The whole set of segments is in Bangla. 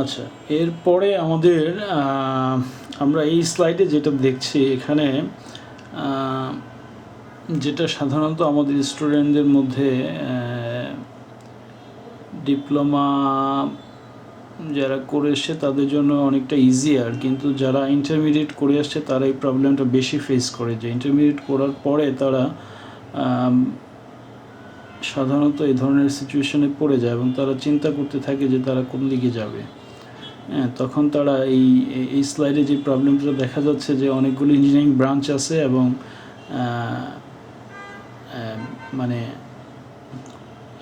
আচ্ছা, এরপরে আমাদের আমরা এই স্লাইডে যেটা দেখছি এখানে যেটা সাধারণত আমাদের স্টুডেন্টদের মধ্যে ডিপ্লোমা যারা করে এসছে তাদের জন্য অনেকটা ইজিয়ার, কিন্তু যারা ইন্টারমিডিয়েট করে আসছে তারা এই প্রবলেমটা বেশি ফেস করে, যে ইন্টারমিডিয়েট করার পরে তারা সাধারণত এই ধরনের সিচুয়েশনে পড়ে যায় এবং তারা চিন্তা করতে থাকে যে তারা কোন দিকে যাবে। হ্যাঁ, তখন তারা এই স্লাইডে যে প্রবলেমটা দেখা যাচ্ছে যে অনেকগুলো ইঞ্জিনিয়ারিং ব্রাঞ্চ আছে এবং মানে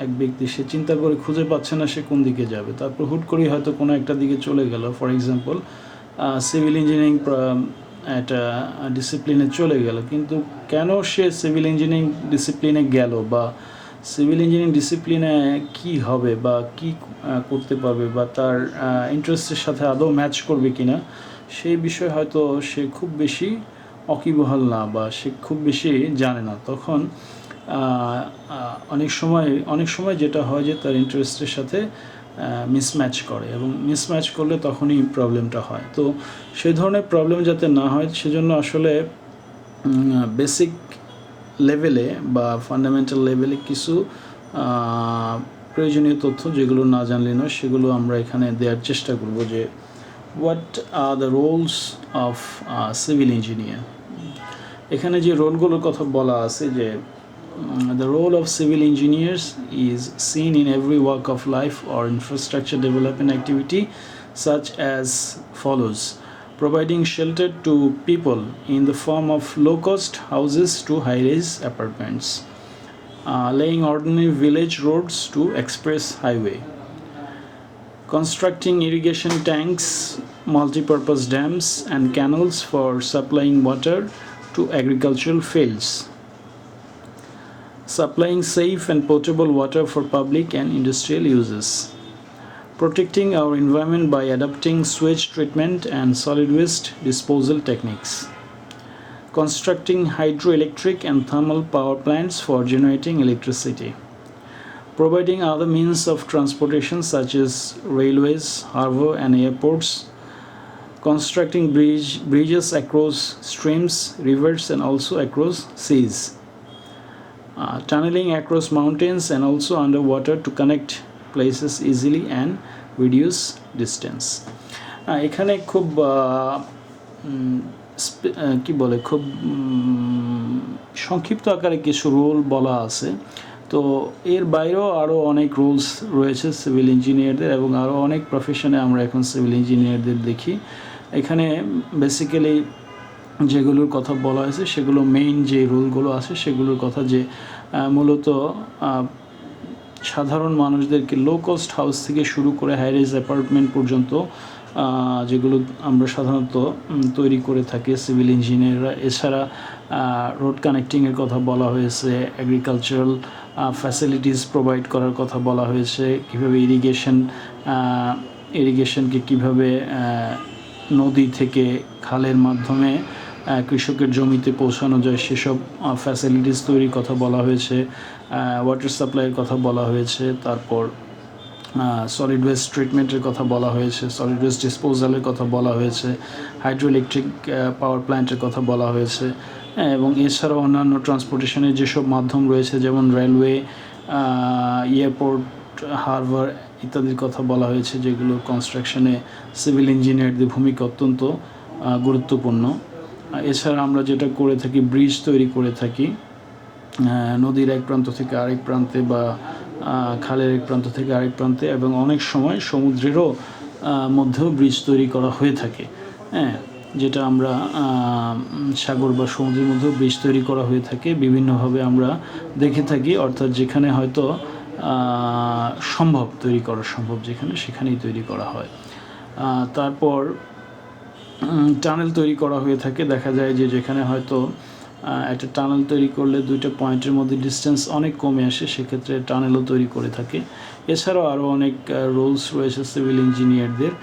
এক ব্যক্তি সে চিন্তা করে খুঁজে পাচ্ছে না সে কোন দিকে যাবে, তারপর হুট করেই হয়তো কোনো একটা দিকে চলে গেল। ফর এক্সাম্পল সিভিল ইঞ্জিনিয়ারিং একটা ডিসিপ্লিনে চলে গেল, কিন্তু কেন সে সিভিল ইঞ্জিনিয়ারিং ডিসিপ্লিনে গেল, বা সিভিল ইঞ্জিনিয়ারিং ডিসিপ্লিনে কি হবে বা কি করতে পারবে, বা তার ইন্টারেস্টের সাথে আদৌ ম্যাচ করবে কিনা, সেই বিষয়ে হয়তো সে খুব বেশি অকিবহাল না, বা সে খুব বেশি জানে না। তখন অনেক সময় যেটা হয় যে তার ইন্টারেস্টের সাথে মিসম্যাচ করে, এবং মিসম্যাচ করলে তখনই প্রবলেমটা হয়। তো সেই ধরনের প্রবলেম যাতে না হয় সেজন্য আসলে বেসিক লেভেলে বা ফান্ডামেন্টাল লেভেলে কিছু প্রয়োজনীয় তথ্য যেগুলো না জানলে নয় সেগুলো আমরা এখানে দেওয়ার চেষ্টা করব। যে what are the roles of civil engineer. এখানে যে রোলগুলোর কথা বলা আছে, যে the role of civil engineers is seen in every walk of life or infrastructure development activity, such as follows: providing shelter to people in the form of low-cost houses to high-rise apartments, laying ordinary village roads to express highway, constructing irrigation tanks, multi-purpose dams and canals for supplying water to agricultural fields, supplying safe and potable water for public and industrial uses, protecting our environment by adopting sewage treatment and solid waste disposal techniques, constructing hydroelectric and thermal power plants for generating electricity, providing other means of transportation such as railways, harbour and airports, constructing bridges across streams, rivers and also across seas, tunneling across mountains and also underwater to connect places easily and reduce distance. এখানে খুব কি বলে খুব সংক্ষিপ্ত আকারে কিছু রোল বলা আছে। তো এর বাইরেও আরও অনেক রুলস রয়েছে সিভিল ইঞ্জিনিয়ারদের, এবং আরও অনেক প্রফেশনে আমরা এখন সিভিল ইঞ্জিনিয়ারদের দেখি। এখানে বেসিক্যালি যেগুলোর কথা বলা হয়েছে সেগুলো মেইন যে রুলগুলো আছে সেগুলোর কথা, যে মূলত সাধারণ মানুষদেরকে লো কস্ট হাউস থেকে শুরু করে হাই রাইজ অ্যাপার্টমেন্ট পর্যন্ত যেগুলো আমরা সাধারণত তৈরি করে থাকি সিভিল ইঞ্জিনিয়াররা। এছাড়া রোড কানেক্টিংয়ের কথা বলা হয়েছে, এগ্রিকালচারাল ফ্যাসিলিটিস প্রোভাইড করার কথা বলা হয়েছে, কীভাবে ইরিগেশনকে কীভাবে নদী থেকে খালের মাধ্যমে কৃষকের জমিতে পৌঁছানো যায় সেসব ফ্যাসিলিটিস তৈরির কথা বলা হয়েছে, ওয়াটার সাপ্লাইয়ের কথা বলা হয়েছে, তারপর সলিড ওয়েস্ট ট্রিটমেন্টের কথা বলা হয়েছে, সলিড ওয়েস্ট ডিসপোজালের কথা বলা হয়েছে, হাইড্রো ইলেকট্রিক পাওয়ার প্ল্যান্টের কথা বলা হয়েছে, এবং এছাড়াও অন্যান্য ট্রান্সপোর্টেশনের যেসব মাধ্যম রয়েছে যেমন রেলওয়ে, এয়ারপোর্ট, হারবার ইত্যাদির কথা বলা হয়েছে, যেগুলো কনস্ট্রাকশনে সিভিল ইঞ্জিনিয়ারদের ভূমিকা অত্যন্ত গুরুত্বপূর্ণ। এছাড়া আমরা যেটা করে থাকি, ব্রিজ তৈরি করে থাকি নদীর এক প্রান্ত থেকে আরেক প্রান্তে, বা খালের এক প্রান্ত থেকে আরেক প্রান্তে, এবং অনেক সময় সমুদ্রেরও মধ্যেও ব্রিজ তৈরি করা হয়ে থাকে। হ্যাঁ, যেটা আমরা সাগর বা সমুদ্রের মধ্যেও ব্রিজ তৈরি করা হয়ে থাকে বিভিন্নভাবে আমরা দেখে থাকি, অর্থাৎ যেখানে হয়তো তৈরি করা সম্ভব যেখানে, সেখানেই তৈরি করা হয়। তারপর টানেল তৈরি করা হয়ে থাকে। দেখা যায় যে যেখানে হয়তো একটা টানেল তৈরি করলে দুইটা পয়েন্টের মধ্যে ডিস্টেন্স অনেক কমে আসে, সেক্ষেত্রে টানেলও তৈরি করে থাকে। এছাড়াও আরও অনেক রোলস রয়েছে সিভিল ইঞ্জিনিয়ারদের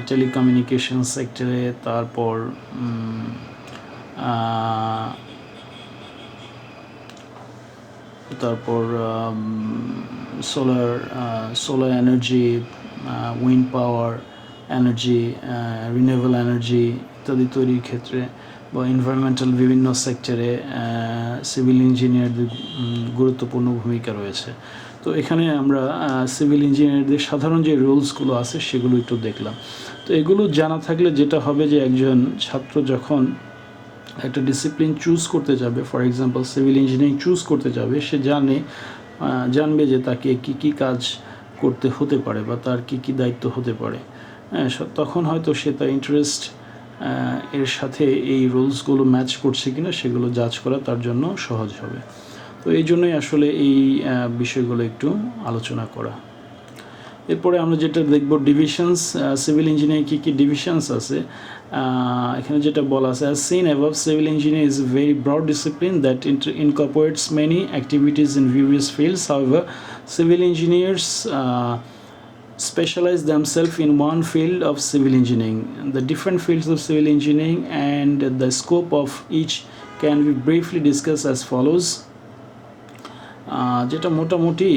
টেলিকমিউনিকেশন সেক্টরে, তারপর সোলার এনার্জি, উইন্ড পাওয়ার, এনার্জি, রিনিউয়েবল এনার্জি ইত্যাদি তৈরির ক্ষেত্রে বা এনভায়রনমেন্টাল বিভিন্ন সেক্টরে সিভিল ইঞ্জিনিয়ারদের গুরুত্বপূর্ণ ভূমিকা রয়েছে। তো এখানে আমরা সিভিল ইঞ্জিনিয়ারদের সাধারণ যে রুলসগুলো আছে সেগুলো একটু দেখলাম। তো এগুলো জানা থাকলে যেটা হবে যে একজন ছাত্র যখন একটা ডিসিপ্লিন চুজ করতে যাবে, for example civil engineering choose করতে যাবে, সে জানবে যে তাকে কি কি কাজ করতে হতে পারে বা তার কি কি দায়িত্ব হতে পারে। হ্যাঁ, তখন হয়তো সে তার ইন্টারেস্ট এর সাথে এই রুলসগুলো ম্যাচ করছে কিনা সেগুলো জাজ করা তার জন্য সহজ হবে। তো এই জন্যই আসলে এই বিষয়গুলো একটু আলোচনা করা। এরপরে আমরা যেটা দেখব ডিভিশনস, সিভিল ইঞ্জিনিয়ারিং কী কী ডিভিশনস আছে। এখানে যেটা বলা আছে, as seen above, civil engineering is a very broad discipline that incorporates many activities in various fields. However, civil engineers specialize themselves in one field of civil engineering. The different fields of civil engineering and the scope of each can be briefly discussed as follows. যেটা মোটামুটি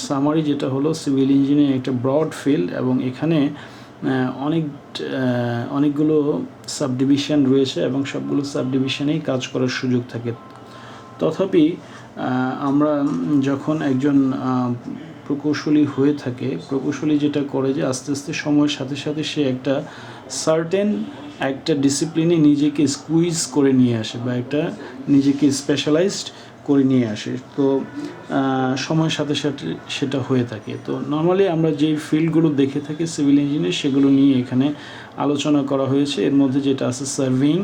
সামারি যেটা হলো, সিভিল ইঞ্জিনিয়ারিং একটা ব্রড ফিল্ড এবং এখানে অনেকগুলো সাবডিভিশন রয়েছে এবং সবগুলো সাবডিভিশনেই কাজ করার সুযোগ থাকে। তথাপি আমরা যখন একজন প্রকৌশলী হয়ে থাকে, প্রকৌশলী যেটা করে যে আস্তে আস্তে সময়ের সাথে সাথে সে একটা সার্টেন একটা ডিসিপ্লিনে নিজেকে স্কুইজ করে নিয়ে আসে বা একটা নিজেকে স্পেশালাইজড করে নিয়ে আসে। তো সময়ের সাথে সাথে সেটা হয়ে থাকে। তো নর্মালি আমরা যেই ফিল্ডগুলো দেখে থাকি সিভিল ইঞ্জিনিয়ার, সেগুলো নিয়ে এখানে আলোচনা করা হয়েছে। এর মধ্যে যেটা আছে surveying.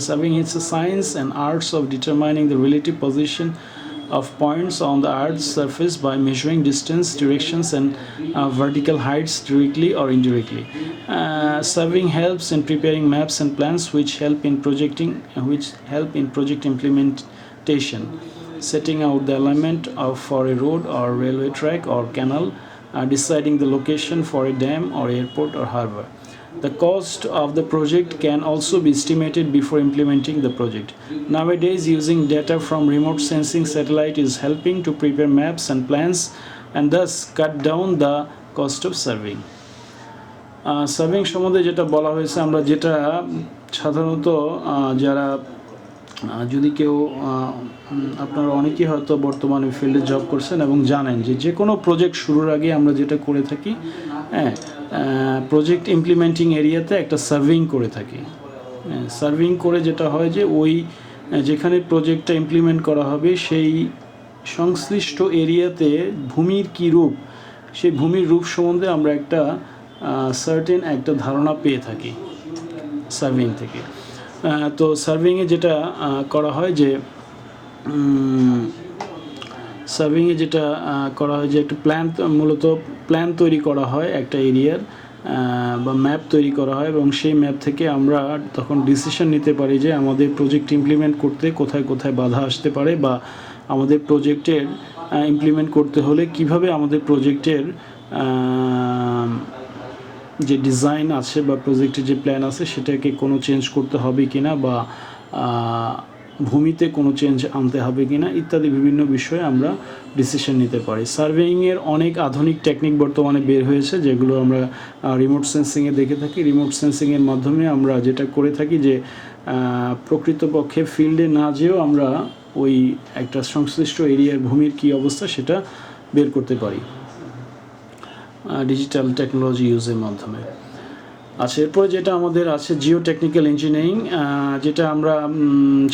Surveying is a science and arts of determining the relative position of points on the Earth's surface by measuring distance, directions, and vertical heights directly or indirectly. Surveying helps in preparing maps and plans, which help in project implementation, setting out the alignment for a road or railway track or canal, deciding the location for a dam or airport or harbor. The cost of the project can also be estimated before implementing the project. Nowadays, using data from remote sensing satellite is helping to prepare maps and plans and thus cut down the cost of surveying. Surveying সম্বন্ধে যেটা বলা হয়েছে, আমরা যেটা সাধারণত যারা যদি কেউ আপনারা অনেকেই হয়তো বর্তমানে ফিল্ডে জব করছেন এবং জানেন যে কোনো প্রজেক্ট শুরুর আগে আমরা যেটা করে থাকি, প্রজেক্ট ইমপ্লিমেন্টিং এরিয়াতে একটা সার্ভেইং করে থাকি। সার্ভেইং করে যেটা হয় যে ওই যেখানে প্রজেক্টটা ইমপ্লিমেন্ট করা হবে সেই সংশ্লিষ্ট এরিয়াতে ভূমির কী রূপ, সেই ভূমির রূপ সম্বন্ধে আমরা একটা সার্টেন একটা ধারণা পেয়ে থাকি সার্ভেইং থেকে। তো সার্ভেইংয়ে যেটা করা হয় যে একটা মূলত প্ল্যান তৈরি করা হয় একটা এরিয়ার বা ম্যাপ তৈরি করা হয় এবং সেই ম্যাপ থেকে আমরা তখন ডিসিশন নিতে পারি যে আমাদের প্রজেক্ট ইমপ্লিমেন্ট করতে কোথায় কোথায় বাধা আসতে পারে বা আমাদের প্রজেক্টের ইমপ্লিমেন্ট করতে হলে কিভাবে আমাদের প্রজেক্টের যে ডিজাইন আছে বা প্রজেক্টের যে প্ল্যান আছে সেটাকে কোনো চেঞ্জ করতে হবে কিনা বা ভূমিতে কোনো চেঞ্জ আনতে হবে কিনা ইত্যাদি বিভিন্ন বিষয়ে আমরা ডিসিশন নিতে পারি। সার্ভেইংয়ের অনেক আধুনিক টেকনিক বর্তমানে বের হয়েছে, যেগুলো আমরা রিমোট সেন্সিংয়ে দেখে থাকি। রিমোট সেন্সিংয়ের মাধ্যমে আমরা যেটা করে থাকি যে প্রকৃতপক্ষে ফিল্ডে না যেয়েও আমরা ওই একটা সংশ্লিষ্ট এরিয়ার ভূমির কী অবস্থা সেটা বের করতে পারি ডিজিটাল টেকনোলজি ইউজের মাধ্যমে। আচ্ছা, এরপরে যেটা আমাদের আছে জিও টেকনিক্যাল ইঞ্জিনিয়ারিং, যেটা আমরা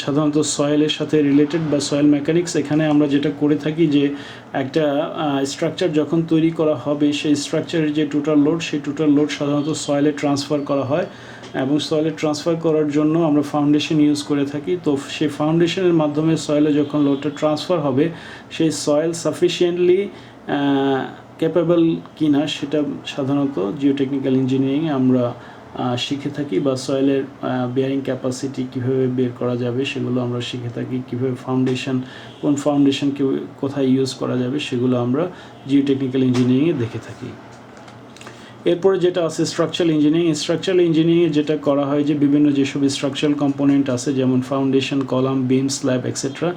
সাধারণত সয়েলের সাথে রিলেটেড বা সয়েল মেকানিক্স। এখানে আমরা যেটা করে থাকি যে একটা স্ট্রাকচার যখন তৈরি করা হবে সেই স্ট্রাকচারের যে টোটাল লোড, সেই টোটাল লোড সাধারণত সয়েলে ট্রান্সফার করা হয় এবং সয়েলে ট্রান্সফার করার জন্য আমরা ফাউন্ডেশন ইউজ করে থাকি। তো সেই ফাউন্ডেশনের মাধ্যমে সয়েলে যখন লোডটা ট্রান্সফার হবে সেই সয়েল সাফিসিয়েন্টলি ক্যাপেবল কিনা সেটা সাধারণত জিওটেকনিক্যাল ইঞ্জিনিয়ারিংয়ে আমরা শিখে থাকি, বা সয়েলের বেয়ারিং ক্যাপাসিটি কীভাবে বের করা যাবে সেগুলো আমরা শিখে থাকি। কীভাবে কোন ফাউন্ডেশনকে কোথায় ইউজ করা যাবে সেগুলো আমরা জিওটেকনিক্যাল ইঞ্জিনিয়ারিংয়ে দেখে থাকি। এরপরে যেটা আছে স্ট্রাকচারাল ইঞ্জিনিয়ারিং যেটা করা হয় যে বিভিন্ন যেসব স্ট্রাকচারাল কম্পোনেন্ট আছে যেমন ফাউন্ডেশন, কলাম, বিম, স্ল্যাব এক্সেট্রা,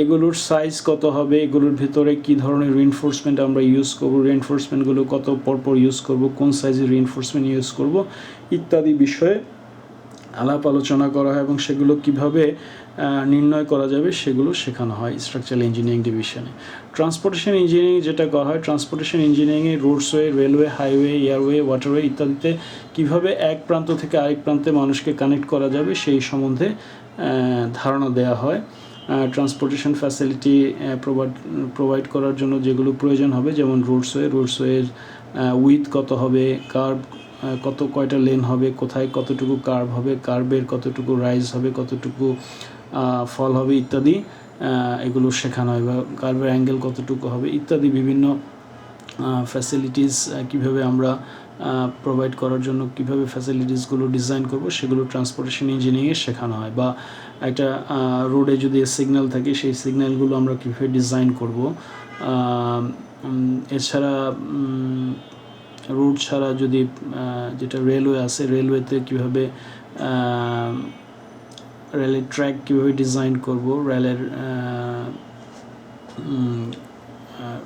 এগুলোর সাইজ কত হবে, এগুলোর ভিতরে কী ধরনের রিইনফোর্সমেন্ট আমরা ইউজ করব, রিইনফোর্সমেন্টগুলো কত পরপর ইউজ করব, কোন সাইজের রিইনফোর্সমেন্ট ইউজ করব ইত্যাদি বিষয়ে আলাপ আলোচনা করা হয় এবং সেগুলো কিভাবে নির্ণয় করা যাবে সেগুলো শেখানো হয় স্ট্রাকচারাল ইঞ্জিনিয়ারিং ডিভিশনে। ট্রান্সপোর্টেশন ইঞ্জিনিয়ারিং যেটা করা হয়, ট্রান্সপোর্টেশন ইঞ্জিনিয়ারিংয়ে roadways, railway, highway, airway, waterway ইত্যাদিতে কিভাবে এক প্রান্ত থেকে আরেক প্রান্তে মানুষকে কানেক্ট করা যাবে সেই সম্বন্ধে ধারণা দেওয়া হয়। ট্রান্সপোর্টেশন ফ্যাসিলিটি প্রোভাইড করার জন্য যেগুলো প্রয়োজন হবে, যেমন রোডসওয়ের উইথ কত হবে, কার্ভ কয়টা লেন হবে, কোথায় কতটুকু কার্ভ হবে, কার্ভের কতটুকু রাইজ হবে, কতটুকু ফল হবে ইত্যাদি এগুলো শেখানো হয়, বা কার্ভের অ্যাঙ্গেল কতটুকু হবে ইত্যাদি বিভিন্ন ফ্যাসিলিটিস কীভাবে আমরা প্রোভাইড করার জন্য কীভাবে ফ্যাসিলিটিসগুলো ডিজাইন করব সেগুলো ট্রান্সপোর্টেশন ইঞ্জিনিয়ারিংয়ে শেখানো হয়। বা একটা রোডে যদি সিগন্যাল থাকে সেই সিগন্যালগুলো আমরা কীভাবে ডিজাইন করব। এছাড়া রোড ছাড়া যদি যেটা রেলওয়ে আছে, রেলওয়েতে কীভাবে রেলের ট্র্যাক কীভাবে ডিজাইন করব,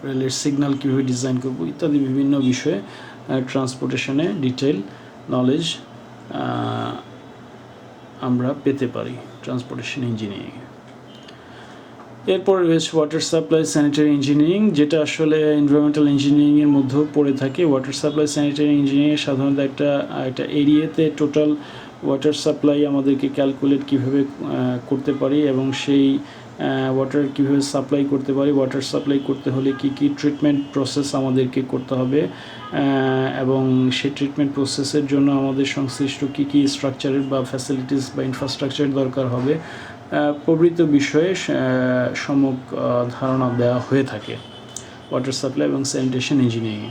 রেলের সিগন্যাল কীভাবে ডিজাইন করব ইত্যাদি বিভিন্ন বিষয়ে ট্রান্সপোর্টেশনে ডিটেল নলেজ আমরা পেতে পারি ট্রান্সপোর্টেশন ইঞ্জিনিয়ারিং। এরপর রয়েছে ওয়াটার সাপ্লাই স্যানিটারি ইঞ্জিনিয়ারিং, যেটা আসলে এনভায়রনমেন্টাল ইঞ্জিনিয়ারিংয়ের মধ্যেও পড়ে থাকে। ওয়াটার সাপ্লাই স্যানিটারি ইঞ্জিনিয়ারিং সাধারণত একটা এরিয়াতে টোটাল ওয়াটার সাপ্লাই আমাদেরকে ক্যালকুলেট কীভাবে করতে পারি এবং সেই ওয়াটার কীভাবে সাপ্লাই করতে পারি, ওয়াটার সাপ্লাই করতে হলে কী কী ট্রিটমেন্ট প্রসেস আমাদেরকে করতে হবে এবং সেই ট্রিটমেন্ট প্রসেসের জন্য আমাদের সংশ্লিষ্ট কী কী স্ট্রাকচারের বা ফ্যাসিলিটিস বা ইনফ্রাস্ট্রাকচার দরকার হবে প্রভৃত বিষয়ে সম্যক ধারণা দেওয়া হয়ে থাকে ওয়াটার সাপ্লাই এবং স্যানিটেশন ইঞ্জিনিয়ারিং।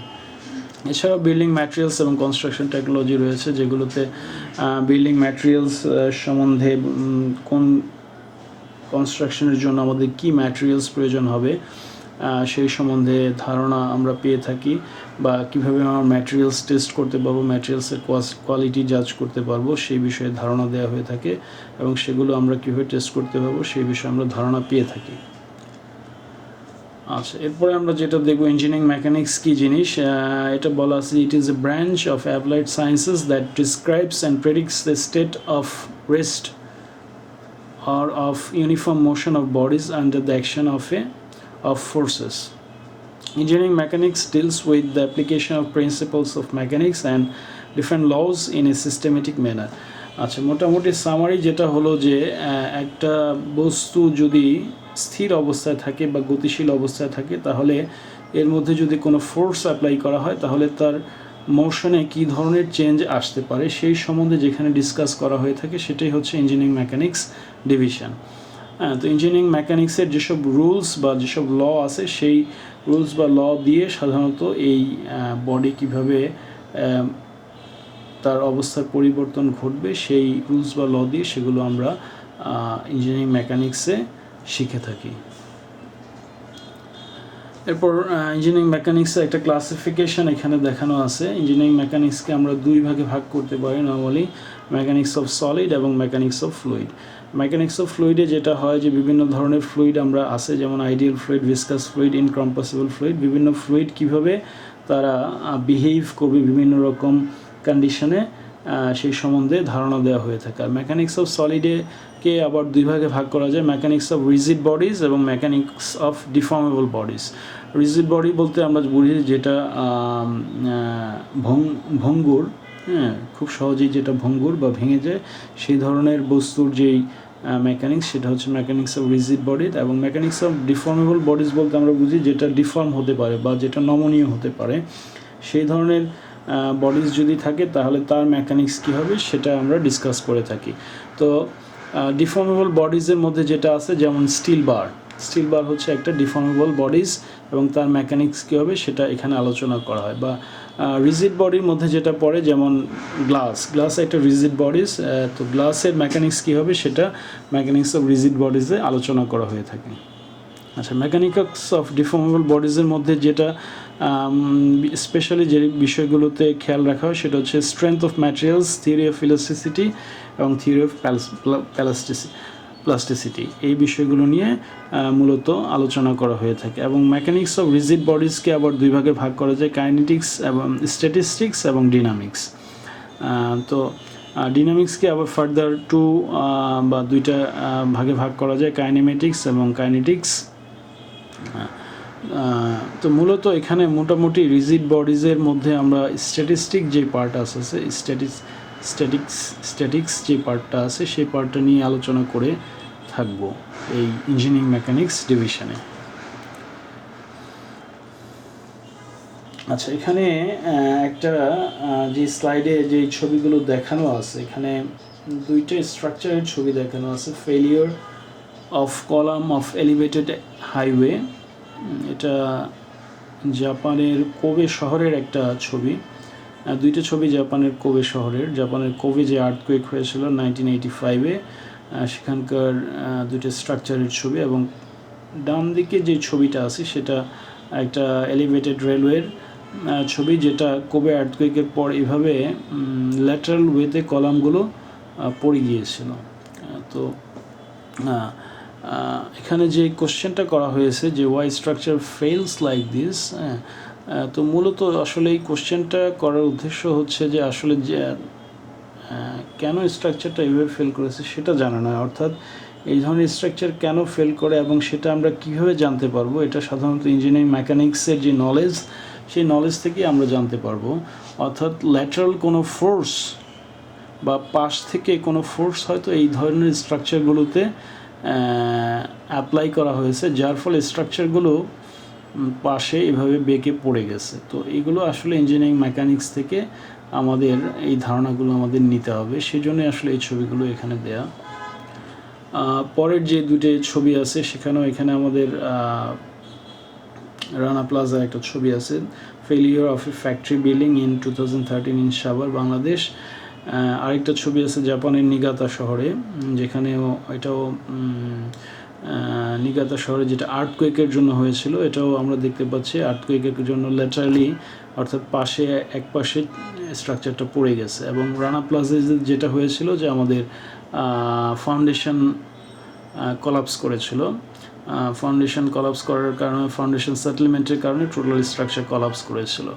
এছাড়াও বিল্ডিং ম্যাটেরিয়ালস এবং কনস্ট্রাকশন টেকনোলজি রয়েছে, যেগুলোতে বিল্ডিং ম্যাটেরিয়ালস সম্বন্ধে কোন কনস্ট্রাকশনের জন্য আমাদের কী ম্যাটেরিয়ালস প্রয়োজন হবে সেই সম্বন্ধে ধারণা আমরা পেয়ে থাকি, বা কীভাবে আমরা ম্যাটেরিয়ালস টেস্ট করতে পারবো, ম্যাটেরিয়ালসের কোয়ালিটি জাজ করতে পারবো সেই বিষয়ে ধারণা দেওয়া হয়ে থাকে এবং সেগুলো আমরা কীভাবে টেস্ট করতে পারবো সেই বিষয়ে আমরা ধারণা পেয়ে থাকি। আচ্ছা, এরপরে আমরা যেটা দেখবো ইঞ্জিনিয়ারিং মেকানিক্স কী জিনিস। এটা বলা আছে, it is a branch of applied sciences that describes and predicts the state of rest or of uniform motion of bodies under the action of forces. Engineering mechanics deals with the application of principles of mechanics and different laws in a systematic manner. আচ্ছা, মোটামুটি সামারি যেটা হলো যে একটা বস্তু যদি স্থির অবস্থায় থাকে বা গতিশীল অবস্থায় থাকে তাহলে এর মধ্যে যদি কোনো ফোর্স অ্যাপ্লাই করা হয় তাহলে তার মোশনে কী ধরনের চেঞ্জ আসতে পারে সেই সম্বন্ধে যেখানে ডিসকাস করা হয়ে থাকে সেটাই হচ্ছে ইঞ্জিনিয়ারিং মেকানিক্স ডিভিশন। তো ইঞ্জিনিয়ারিং মেকানিক্সের যেসব রুলস বা যেসব ল আছে সেই রুলস বা ল দিয়ে সাধারণত এই বডি কীভাবে তার অবস্থার পরিবর্তন ঘটবে সেই রুলস বা ল দিয়ে সেগুলো আমরা ইঞ্জিনিয়ারিং মেকানিক্সে শিখে থাকি। এরপর ইঞ্জিনিয়ারিং মেকানিক্সে একটা ক্লাসিফিকেশন এখানে দেখানো আছে। ইঞ্জিনিয়ারিং মেকানিক্সকে আমরা দুই ভাগে ভাগ করতে পারি নর্মালি, মেকানিক্স অফ সলিড এবং mechanics of fluid. Mechanics of ফ্লুইডে যেটা হয় যে বিভিন্ন ধরনের ফ্লুইড আমরা আছে, যেমন ideal fluid, viscous fluid, incompressible fluid. বিভিন্ন ফ্লুইড কীভাবে তারা বিহেভ করবে বিভিন্ন রকম কন্ডিশনে সেই সম্বন্ধে ধারণা দেওয়া হয়ে থাকে। আর মেকানিক্স অফ সলিডকে আবার দুই ভাগে ভাগ করা যায়, মেকানিক্স অফ রিজিড বডিজ এবং mechanics of deformable bodies. Rigid body বলতে আমরা বুঝি যেটা ভঙ্গুর, খুব সহজেই যেটা ভঙ্গুর বা ভেঙে যায় সেই ধরনের বস্তুর যেই মেকানিক্স সেটা হচ্ছে মেকানিক্স অফ রিজিড বডিজ। এবং মেকানিক্স অফ ডিফর্মেবল বডিজ বলতে আমরা বুঝি যেটা ডিফর্ম হতে পারে বা যেটা নমনীয় হতে পারে সেই ধরনের বডিজ যদি থাকে তাহলে তার মেকানিক্স কী হবে সেটা আমরা ডিসকাস করে থাকি। তো ডিফর্মেবল বডিজের মধ্যে যেটা আছে যেমন স্টিল বার হচ্ছে একটা ডিফর্মেবল বডিজ এবং তার মেকানিক্স কী হবে সেটা এখানে আলোচনা করা হয়। বা রিজিড বডির মধ্যে যেটা পড়ে যেমন গ্লাস একটা রিজিড বডিজ, তো গ্লাসের মেকানিক্স কী হবে সেটা মেকানিক্স অফ রিজিড বডিজে আলোচনা করা হয়ে থাকে। আচ্ছা, মেকানিক্স অফ ডিফর্মেবল বডিজের মধ্যে যেটা স্পেশালি যে বিষয়গুলোতে খেয়াল রাখা হয় সেটা হচ্ছে strength of materials, theory of elasticity এবং থিওরি অফ প্লাস্টিসিটি, এই বিষয়গুলো নিয়ে মূলত আলোচনা করা হয়ে থাকে। এবং মেকানিক্স অফ রিজিড বডিজকে আবার দুই ভাগে ভাগ করা যায়, কাইনেটিক্স এবং স্ট্যাটিস্টিক্স এবং ডিনামিক্স। তো ডিনামিক্সকে আবার ফার্দার বা দুইটা ভাগে ভাগ করা যায়, কাইনেমেটিক্স এবং কাইনেটিক্স। তো মূলত এখানে মোটামুটি রিজিড বডিজের মধ্যে আমরা স্ট্যাটিস্টিক যে পার্ট আছে, স্ট্যাটিক্স যে পার্টটা আছে সেই পার্টটা নিয়ে আলোচনা করে থাকবো এই ইঞ্জিনিয়ারিং মেকানিক্স ডিভিশনে। আচ্ছা, এখানে একটা যে স্লাইডে যে ছবিগুলো দেখানো আছে, এখানে দুইটা স্ট্রাকচারের ছবি দেখানো আছে। Failure of column of elevated highway, এটা জাপানের কোবে শহরের একটা ছবি। দুইটা ছবি জাপানের কোবে শহরের, জাপানের কোবে যে আর্থকুয়েক হয়েছিল 1985-এ, সেখানকার দুইটা স্ট্রাকচারের ছবি। এবং ডান দিকে যে ছবিটা আছে সেটা একটা এলিভেটেড রেলওয়ের ছবি, যেটা কোবে আর্থকুয়েকের পর এভাবে ল্যাটারাল ওয়েতে কলামগুলো পড়ে গিয়েছিল। তো এখানে যে কোশ্চেনটা করা হয়েছে যে why structure fails like this, তো মূলত আসলে এই কোশ্চেনটা করার উদ্দেশ্য হচ্ছে যে আসলে যে কেন স্ট্রাকচারটা এইভাবে ফেল করেছে সেটা জানা নয়, অর্থাৎ এই ধরনের স্ট্রাকচার কেন ফেল করে এবং সেটা আমরা কীভাবে জানতে পারবো, এটা সাধারণত ইঞ্জিনিয়ারিং মেকানিক্সের যে নলেজ, সেই নলেজ থেকেই আমরা জানতে পারবো। অর্থাৎ ল্যাটারাল কোনো ফোর্স বা পাশ থেকে কোনো ফোর্স হয়তো এই ধরনের স্ট্রাকচারগুলোতে অ্যাপ্লাই করা হয়েছে, যার ফলে স্ট্রাকচারগুলো পাশে এভাবে বেঁকে পড়ে গেছে। তো এইগুলো আসলে ইঞ্জিনিয়ারিং মেকানিক্স থেকে আমাদের এই ধারণাগুলো আমাদের নিতে হবে, সেজন্যই আসলে এই ছবিগুলো এখানে দেয়া। পরের যে দুটো ছবি আছে সেখানেও এখানে আমাদের রানা প্লাজার একটা ছবি আছে, failure of A factory building in 2013 in Savar, Bangladesh. আরেকটা ছবি আছে জাপানের নিগাতা শহরে, যেখানেও এটাও নিগাতা শহরে যেটা আর্থকুয়েকের জন্য হয়েছিল, এটাও আমরা দেখতে পাচ্ছি আর্থকুয়েকের জন্য ল্যাটারালি, অর্থাৎ পাশে এক পাশে স্ট্রাকচারটা পড়ে গেছে। এবং রানা প্লাজা যেটা হয়েছিল যে আমাদের ফাউন্ডেশন কলাপস করেছিল, ফাউন্ডেশন কলাপস করার কারণে, ফাউন্ডেশন সেটেলমেন্টের কারণে টোটাল স্ট্রাকচার কলাপস করেছিল।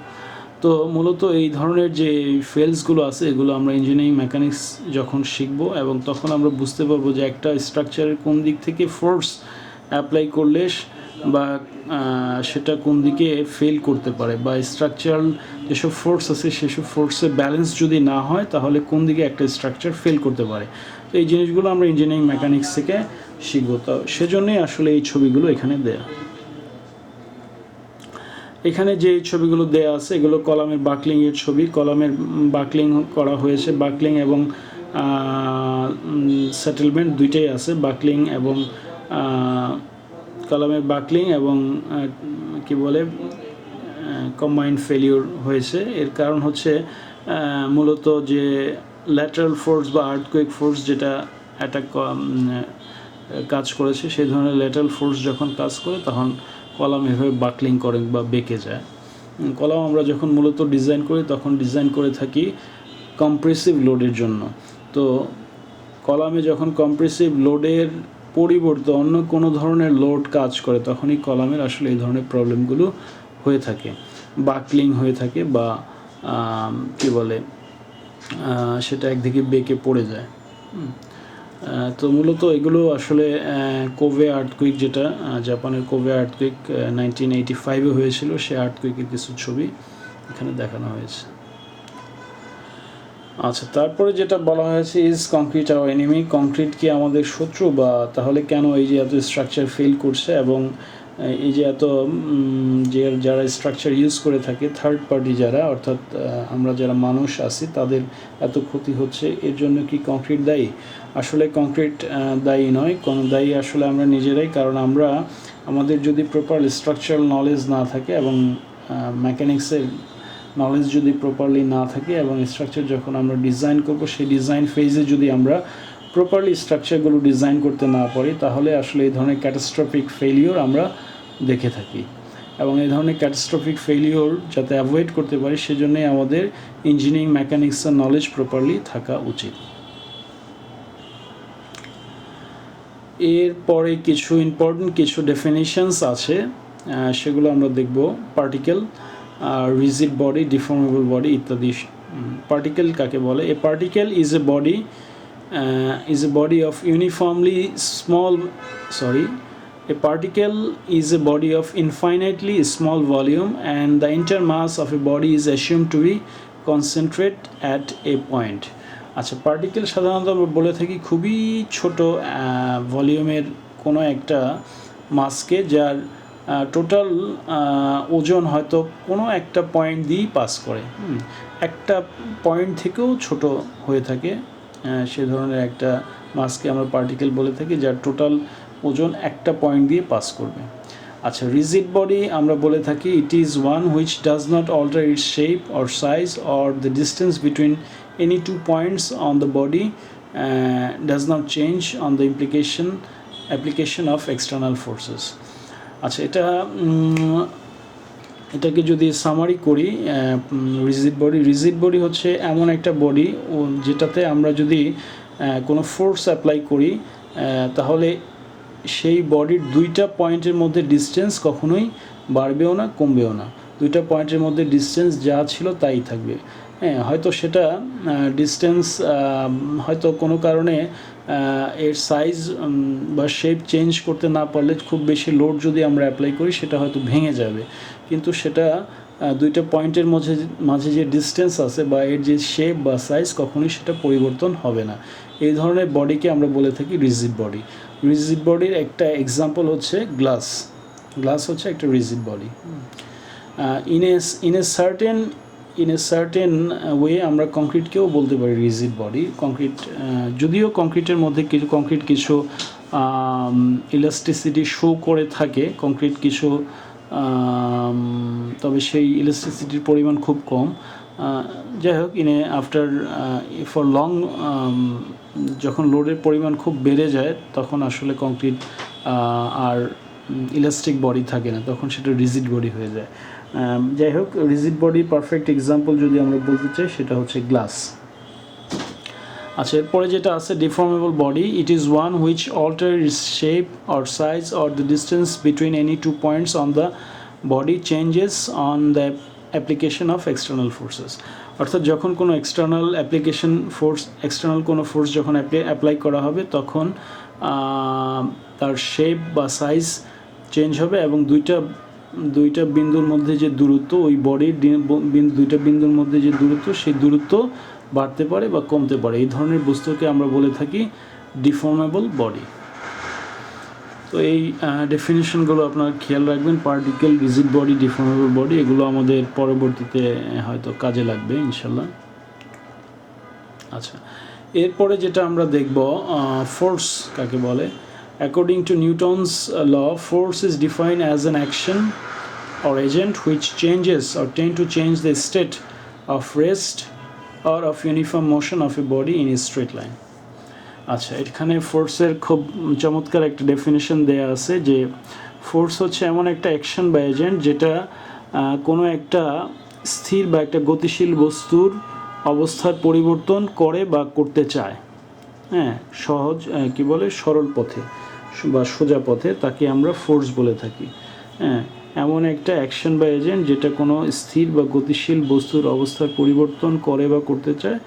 তো মূলত এই ধরনের যে ফেলসগুলো আছে এগুলো আমরা ইঞ্জিনিয়ারিং মেকানিক্স যখন শিখব এবং তখন আমরা বুঝতে পারবো যে একটা স্ট্রাকচারের কোন দিক থেকে ফোর্স অ্যাপ্লাই করলে বা সেটা কোন দিকে ফেল করতে পারে, বা স্ট্রাকচারাল যেসব ফোর্স আছে সেসব ফোর্সের ব্যালেন্স যদি না হয় তাহলে কোন দিকে একটা স্ট্রাকচার ফেল করতে পারে। তো এই জিনিসগুলো আমরা ইঞ্জিনিয়ারিং মেকানিক্স থেকে শিখব। তো সেজন্যই আসলে এই ছবিগুলো এখানে দেয়া। এখানে যে ছবিগুলো দেয়া আছে এগুলো কলামের বাকলিংয়ের ছবি, কলামের বাকলিং করা হয়েছে, বাকলিং এবং সেটেলমেন্ট দুইটাই আছে, বাকলিং এবং কলামের বাকলিং এবং কি বলে কম্বাইন্ড ফেলিওর হয়েছে। এর কারণ হচ্ছে মূলত যে ল্যাটারাল ফোর্স বা আর্থকুয়েক ফোর্স যেটা অ্যাটাক কাজ করেছে, সেই ধরনের ল্যাটারাল ফোর্স যখন কাজ করে তখন কলাম এভাবে বাকলিং করে বা বেঁকে যায়। কলাম আমরা যখন মূলত ডিজাইন করি তখন ডিজাইন করে থাকি কম্প্রেসিভ লোডের জন্য। তো কলামে যখন কম্প্রেসিভ লোডের পরিবর্তে অন্য কোনো ধরনের লোড কাজ করে তখনই কলামের আসলে এই ধরনের প্রবলেমগুলো হয়ে থাকে, বাকলিং হয়ে থাকে বা কি বলে সেটা একদিকে বেঁকে পড়ে যায়। তো মূলত এগুলো আসলে কোবে আর্থকুইক, যেটা জাপানের কোবে আর্থকুইক 1985-এ হয়েছিল, সেই আর্থকুইকের কিছু ছবি এখানে দেখানো হয়েছে। আচ্ছা, তারপরে যেটা বলা হয়েছে is concrete our enemy, concrete কি আমাদের শত্রু, বা তাহলে কেন এই যে এত স্ট্রাকচার ফেল করছে এবং এই যে এত যারা স্ট্রাকচার ইউজ করে থাকে থার্ড পার্টি যারা, অর্থাৎ আমরা যারা মানুষ আছি তাদের এত ক্ষতি হচ্ছে, এর জন্য কি কংক্রিট দায়ী? আসলে কংক্রিট দায়ী নয়, কোনো দায়ী আসলে আমরা নিজেরাই। কারণ আমরা আমাদের যদি প্রপার স্ট্রাকচারাল নলেজ না থাকে এবং মেকানিক্সের নলেজ যদি প্রপারলি না থাকে এবং স্ট্রাকচার যখন আমরা ডিজাইন করব সেই ডিজাইন ফেজে যদি আমরা প্রপারলি স্ট্রাকচারগুলো ডিজাইন করতে না পারি, তাহলে আসলে এই ধরনের ক্যাটাস্ট্রফিক ফেলিওর আমরা দেখে থাকি। এবং এই ধরনের ক্যাটাস্ট্রফিক ফেলিওর যাতে অ্যাভয়েড করতে পারি, সেজন্যই আমাদের ইঞ্জিনিয়ারিং মেকানিক্সের নলেজ প্রপারলি থাকা উচিত। এরপরে কিছু ইম্পর্টেন্ট কিছু ডেফিনিশনস আছে, সেগুলো আমরা দেখব। Particle, rigid body, deformable body ইত্যাদি। পার্টিকেল কাকে বলে? A particle is a body of uniformly small a particle is a body of infinitely small volume and the inner mass of a body is assumed to be concentrate at a point. আচ্ছা, পার্টিকেল সাধারণত আমরা বলে থাকি খুবই ছোট ভলিউমের কোনো একটা মাসকে, যার টোটাল ওজন হয়তো কোনো একটা পয়েন্ট দিয়েই পাস করে, একটা পয়েন্ট থেকেও ছোট হয়ে থাকে, সে ধরনের একটা মাসকে আমরা পার্টিকেল বলে থাকি, যার টোটাল ওজন একটা পয়েন্ট দিয়ে পাস করবে। আচ্ছা, রিজিড বডি আমরা বলে থাকি it is one which does not alter its shape or size or the distance between any two points on the body does not change on the application of external forces. আচ্ছা, এটাকে যদি সামারি করি, রিজিড বডি হচ্ছে এমন একটা বডি যেটাতে আমরা যদি কোনো ফোর্স অ্যাপ্লাই করি, তাহলে সেই বডির দুইটা পয়েন্টের মধ্যে ডিস্টেন্স কখনোই বাড়বেও না, কমবেও না। দুইটা পয়েন্টের মধ্যে ডিস্টেন্স যা ছিল তাই থাকবে। হয়তো সেটা ডিস্টেন্স হয়তো কোনো কারণে এর সাইজ বা শেপ চেঞ্জ করতে না পারলে, খুব বেশি লোড যদি আমরা অ্যাপ্লাই করি, সেটা হয়তো ভেঙে যাবে, কিন্তু সেটা দুইটা পয়েন্টের মাঝে যে ডিস্টেন্স আছে বা এর যে শেপ বা সাইজ, কখনোই সেটা পরিবর্তন হবে না। এই ধরনের বডিকে আমরা বলে থাকি রিজিড বডি। রিজিড বডির একটা এক্সাম্পল হচ্ছে গ্লাস হচ্ছে একটা rigid body. In a certain way আমরা কংক্রিটকেও বলতে পারি রিজিড বডি। কংক্রিট, যদিও কংক্রিটের মধ্যে কিছু ইলাস্টিসিটি শো করে থাকে, কংক্রিট কিছু, তবে সেই ইলাস্টিসিটির পরিমাণ খুব কম। যাই হোক, আফটার ফর লং, যখন লোডের পরিমাণ খুব বেড়ে যায়, তখন আসলে কংক্রিট আর ইলাস্টিক বডি থাকে না, তখন সেটা রিজিড বডি হয়ে যায়। যাই হোক, রিজিড বডির পারফেক্ট এক্সাম্পল যদি আমরা বলতে চাই, সেটা হচ্ছে গ্লাস। আচ্ছা, এরপরে যেটা আছে deformable body, it is one which alter its shape or size or the distance between any two points on the body changes on the application of external forces. অর্থাৎ যখন কোনো এক্সটার্নাল কোনো ফোর্স যখন অ্যাপ্লাই করা হবে, তখন তার শেপ বা সাইজ চেঞ্জ হবে, এবং দুইটা বিন্দুর মধ্যে যে দূরত্ব, ওই বডির দুইটা বিন্দুর মধ্যে যে দূরত্ব, সেই দূরত্ব বাড়তে পারে বা কমতে পারে। এই ধরনের বস্তুকে আমরা বলে থাকি ডিফর্মেবল বডি। তো এই ডেফিনেশনগুলো আপনারা খেয়াল রাখবেন, particle, rigid body, deformable body, এগুলো আমাদের পরবর্তীতে হয়তো কাজে লাগবে ইনশাল্লাহ। আচ্ছা, এরপরে যেটা আমরা দেখব, ফোর্স কাকে বলে। According to Newton's law, force is defined as an action or agent which changes or tend to change the state of rest or of uniform motion of a body in a straight line. আচ্ছা, এখানে ফোর্সের খুব চমৎকার একটা ডেফিনেশন দেয়া আছে, যে ফোর্স হচ্ছে এমন একটা অ্যাকশন বা এজেন্ট যেটা কোনো একটা স্থির বা একটা গতিশীল বস্তুর অবস্থার পরিবর্তন করে বা করতে চায়। সরল পথে বা সোজা পথে, তাকে আমরা ফোর্স বলে থাকি। এমন একটা অ্যাকশন বা এজেন্ট যেটা কোনো স্থির বা গতিশীল বস্তুর অবস্থার পরিবর্তন করে বা করতে চায়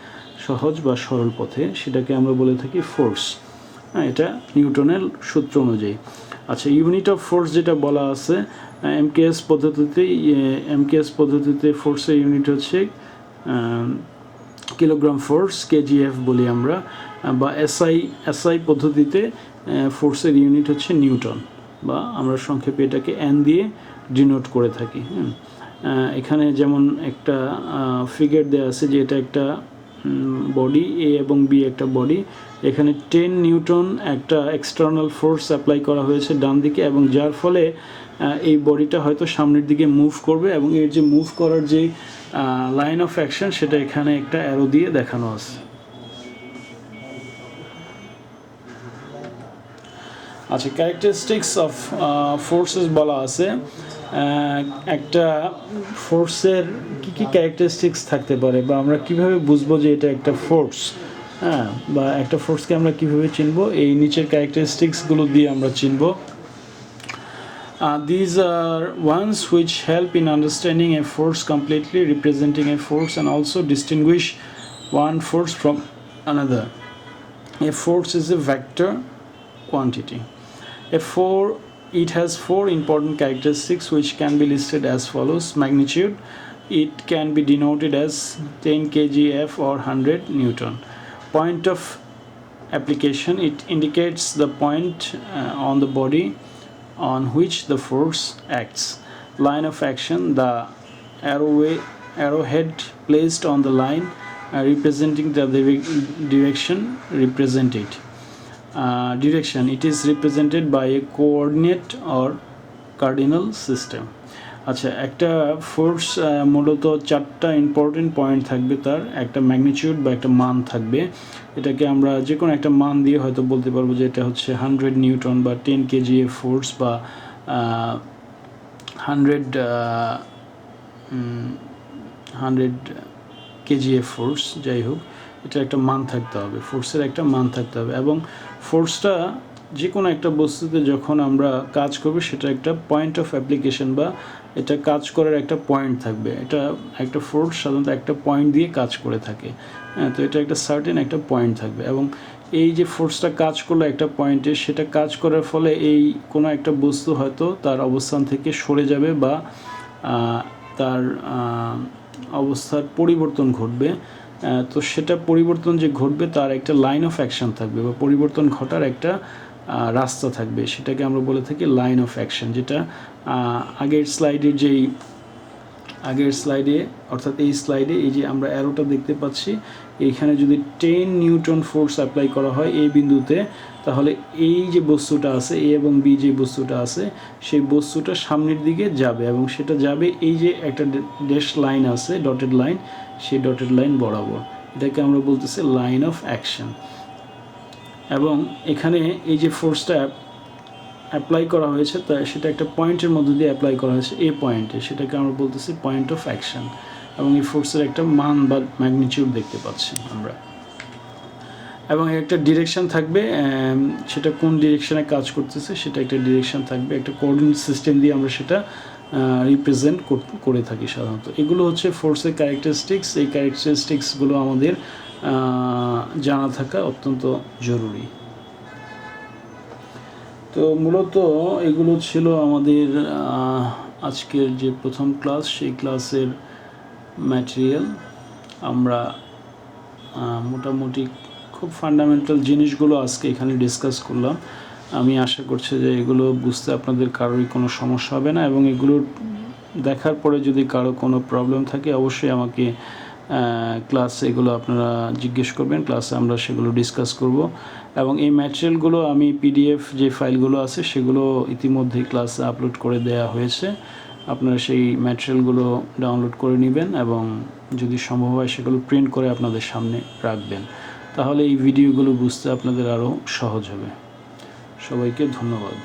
সহজ বা সরল পথে, সেটাকে আমরা বলে থাকি ফোর্স। এটা নিউটনের সূত্র অনুযায়ী। আচ্ছা, ইউনিট অফ ফোর্স যেটা বলা আছে এমকেএস পদ্ধতিতে ফোর্সের ইউনিট হচ্ছে কিলোগ্রাম ফোর্স, কেজিএফ বলি আমরা, বা এসআই পদ্ধতিতে ফোর্সের ইউনিট হচ্ছে নিউটন, বা আমরা সংক্ষেপে এটাকে এন দিয়ে ডিনোট করে থাকি। এখানে যেমন একটা ফিগার দেওয়া আছে যে এটা একটা বডি, এ এবং বি একটা বডি, এখানে 10 নিউটন একটা এক্সটার্নাল ফোর্স অ্যাপ্লাই করা হয়েছে ডান দিকে, এবং যার ফলে এই বডিটা হয়তো সামনের দিকে মুভ করবে, এবং এর যে মুভ করার যে লাইন অফ অ্যাকশন, সেটা এখানে একটা অ্যারো দিয়ে দেখানো আছে। আচ্ছা, ক্যারেক্টারিস্টিক্স অফ ফোর্সেস বলা আছে। একটা ফোর্সের কী কী ক্যারেক্টারিস্টিক্স থাকতে পারে, বা আমরা কিভাবে বুঝবো যে এটা একটা ফোর্স, হ্যাঁ, বা একটা ফোর্সকে আমরা কিভাবে চিনবো, এই নিচের ক্যারেক্টারিস্টিক্সগুলো দিয়ে আমরা চিনবো। These are ones which help in understanding a force completely, representing a force, and also distinguish one force from another. A force is a vector quantity. It has four important characteristics which can be listed as follows. Magnitude, it can be denoted as 10 kgf or 100 Newton. Point of application, it indicates the point on the body on which the force acts. Line of action, the arrowhead placed on the line representing the direction represented. Direction, it is represented by a coordinate or cardinal system. আচ্ছা, একটা ফোর্স মূলত চারটা ইম্পর্টেন্ট পয়েন্ট থাকবে, তার একটা ম্যাগনিটিউড বা একটা মান থাকবে। এটাকে আমরা যে কোনো একটা মান দিয়ে হয়তো বলতে পারবো যে এটা হচ্ছে 100 নিউটন বা 10 কেজি ফোর্স বা 100 কেজি ফোর্স, যাই হোক, এটা একটা মান থাকতে হবে, ফোর্সের একটা মান থাকতে হবে। এবং ফোর্সটা যে কোনো একটা বস্তুতে যখন আমরা কাজ করব সেটা একটা পয়েন্ট অফ অ্যাপ্লিকেশন বা এটা কাজ করার একটা পয়েন্ট থাকবে। এটা একটা ফোর্স সাধারণত একটা পয়েন্ট দিয়ে কাজ করে থাকে, হ্যাঁ, তো এটা একটা সার্টেন একটা পয়েন্ট থাকবে। এবং এই যে ফোর্সটা কাজ করলো একটা পয়েন্টে, সেটা কাজ করার ফলে এই কোনো একটা বস্তু হয়তো তার অবস্থান থেকে সরে যাবে বা তার অবস্থার পরিবর্তন ঘটবে। তো সেটা পরিবর্তন যে ঘটবে তার একটা লাইন অফ অ্যাকশন থাকবে বা পরিবর্তন ঘটার একটা রাস্তা থাকবে, সেটাকে আমরা বলে থাকি লাইন অফ অ্যাকশন। যেটা আগের স্লাইডে অর্থাৎ এই স্লাইডে এই যে আমরা অ্যারোটা দেখতে পাচ্ছি, এইখানে যদি 10 নিউটন ফোর্স অ্যাপ্লাই করা হয় এই বিন্দুতে, তাহলে এই যে বস্তুটা আছে এ এবং বি, যে বস্তুটা আছে সেই বস্তুটা সামনের দিকে যাবে এবং সেটা যাবে এই যে একটা ড্যাশ লাইন আছে, ডটেড লাইন, সেই ডটেড লাইন বরাবর। এটাকে আমরা বলতেছি লাইন অফ অ্যাকশন। এবং এখানে এই যে ফোর্সটা অ্যাপ্লাই করা হয়েছে তা সেটা একটা পয়েন্টের মধ্যে দিয়ে অ্যাপ্লাই করা হয়েছে, এ পয়েন্টে, সেটাকে আমরা বলতেছি পয়েন্ট অফ অ্যাকশন। এবং এই ফোর্সের একটা মান বা ম্যাগনিটিউড দেখতে পাচ্ছি আমরা। এবং একটা ডিরেকশন থাকবে, সেটা কোন ডিরেকশনে কাজ করতেছে সেটা একটা ডিরেকশন থাকবে, একটা কোঅর্ডিনেট সিস্টেম দিয়ে আমরা সেটা রিপ্রেজেন্ট করে থাকি সাধারণত। এগুলো হচ্ছে ফোর্সের ক্যারেক্টারিস্টিক্স। এই ক্যারেক্টারিস্টিক্সগুলো আমাদের জানা থাকা অত্যন্ত জরুরি। তো মূলত এগুলো ছিল আমাদের আজকের যে প্রথম ক্লাস, সেই ক্লাসের ম্যাটেরিয়াল। আমরা মোটামুটি খুব ফান্ডামেন্টাল জিনিসগুলো আজকে এখানে ডিসকাস করলাম। আমি আশা করছি যে এগুলো বুঝতে আপনাদের কারোরই কোনো সমস্যা হবে না, এবং এগুলো দেখার পরে যদি কারো কোনো প্রবলেম থাকে অবশ্যই আমাকে ক্লাসে এগুলো আপনারা জিজ্ঞেস করবেন, ক্লাসে আমরা সেগুলো ডিসকাস করব। এবং এই ম্যাটেরিয়ালগুলো আমি পিডিএফ যে ফাইলগুলো আছে সেগুলো ইতিমধ্যেই ক্লাসে আপলোড করে দেওয়া হয়েছে। আপনারা সেই ম্যাটেরিয়ালগুলো ডাউনলোড করে নেবেন এবং যদি সম্ভব হয় সেগুলো প্রিন্ট করে আপনাদের সামনে রাখবেন, তাহলে এই ভিডিওগুলো বুঝতে আপনাদের আরও সহজ হবে। সবাইকে ধন্যবাদ।